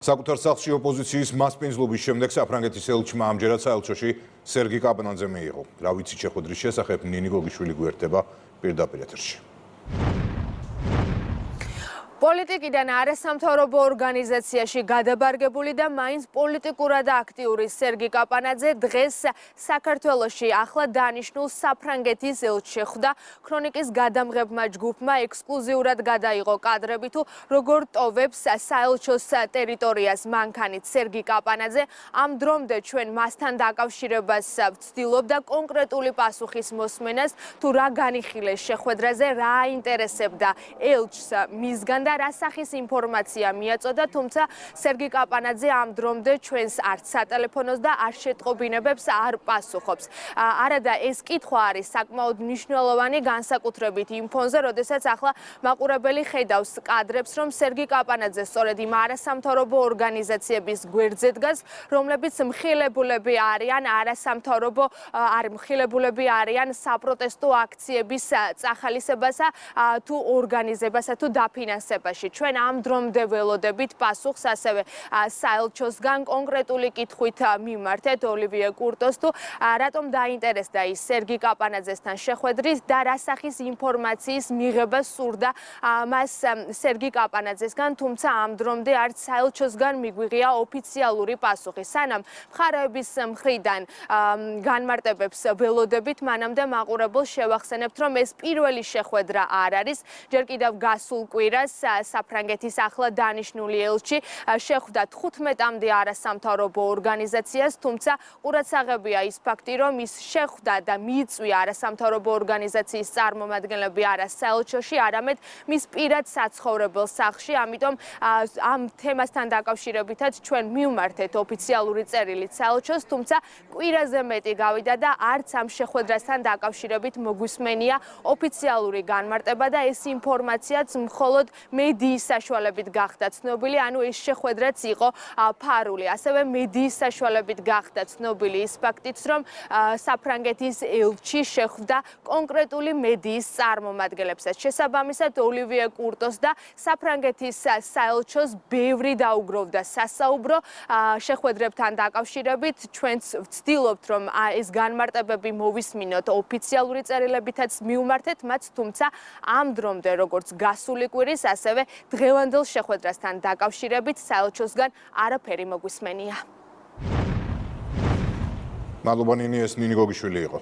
საკუთარ სახლში ოპოზიციის მასპინძლობის შემდეგ საფრანგეთის ელჩმა ამჯერად საელჩოში სერგი კაპანაძე მიიღო. რა ვიცით შეხვედრის შესახებ ნინი გოგიშვილი გვერდება პირდაპირ ეთერში. პოლიტიკიდან არასამთავრობო ორგანიზაციაში გადაბარგებული და მაინც პოლიტიკურად აქტიური სერგი კაპანაძე დღეს საქართველოში ახლა დანიშნულ საფრანგეთის ელჩს შეხვდა. ქრონიკის გადამღებმა ჯგუფმა ექსკლუზიურად გადაიღო კადრები თუ როგორ ტოვებს საელჩოს ტერიტორიას მანქანით სერგი კაპანაძე. ამ დრომდე ჩვენ მასთან დაკავშირებას ვცდილობდა კონკრეტული პასუხის მოსმენას თუ რა განიხილეს შეხვედრაზე, რა აინტერესებდა ელჩს მისგან და რა სახის ინფორმაცია მიაწოდა, თუმცა სერგი კაპანაძე ამ დრომდე ჩვენს არც სატელეფონოს და არ შეტყობინებებს არ პასუხობს. არადა ეს კითხვა არის საკმაოდ მნიშვნელოვანი განსაკუთრებით იმ ფონზე, როდესაც ახლა მაყურებელი ხედავს კადრებს, რომ სერგი კაპანაძე სწორედ იმ არასამთავრობო ორგანიზაციების გვერდზე დგას, რომლებიც მხილებულები არიან მხილებულები არიან საპროტესტო აქციების წახალისებასა თუ ორგანიზებასა თუ დაფინანსებასა. ჩვენ ამ დრომდე ველოდებით პასუხს ასევე საელჩოსგან კონკრეტული კითხვით მიმართეთ ოლივიე კურტოს თუ რატომ დაინტერესდა ის სერგი კაპანაძესთან შეხვედრის და რა სახის ინფორმაციის მიღება სურდა მას სერგი კაპანაძესგან, თუმცა ამ დრომდე არც საელჩოსგან მიგვიღია ოფიციალური პასუხი. სანამ მხარეების მხრიდან განმარტებებს ველოდებით, მანამდე მაყურებელს შევახსენებთ, რომ ეს პირველი შეხვედრა არ არის. ჯერ კიდევ გასულ კვირას საფრანგეთის ახლა დანიშნული ელჩი შეხვდა 15-მდე არასამთავრობო ორგანიზაციას, თუმცა ყურადსაღებია ის ფაქტი, რომ ის შეხვდა და მიიწვია არასამთავრობო ორგანიზაციის წარმომადგენლები არა საელჩოში, არამედ მის პირად საცხოვრებელ სახლში. ამიტომ ამ თემასთან დაკავშირებითაც ჩვენ მივმართეთ ოფიციალური წერილით საელჩოს, თუმცა კვირაზე მეტი გავიდა და არც ამ შეხვედრასთან დაკავშირებით მოგვისმენია ოფიციალური განმარტება და ეს ინფორმაციაც მხოლოდ მედიის საშუალებით გახდა ცნობილი, ანუ ეს შეხვედრაც იყო ფარული. ასევე მედიის საშუალებით გახდა ცნობილი ის ფაქტიც, რომ საფრანგეთის ელჩი შეხვდა კონკრეტული მედიის წარმომადგენლებსაც. შესაბამისად, ოლივიე კურტოს და საფრანგეთის საელჩოს ბევრი დაუგროვდა სასაუბრო შეხვედრებთან დაკავშირებით. ჩვენც ვცდილობთ, რომ ეს განმარტებები მოვისმინოთ ოფიციალური წერილებითაც მივმართეთ მათ, თუმცა ამ დრომდე როგორც გასული კვირის, ასევე დღევანდელ შეხვედრასთან დაკავშირებით საელჩოსგან არაფერი მოგვისმენია. მადლობა ნინი, ეს ნინი გოგიშვილი იყო.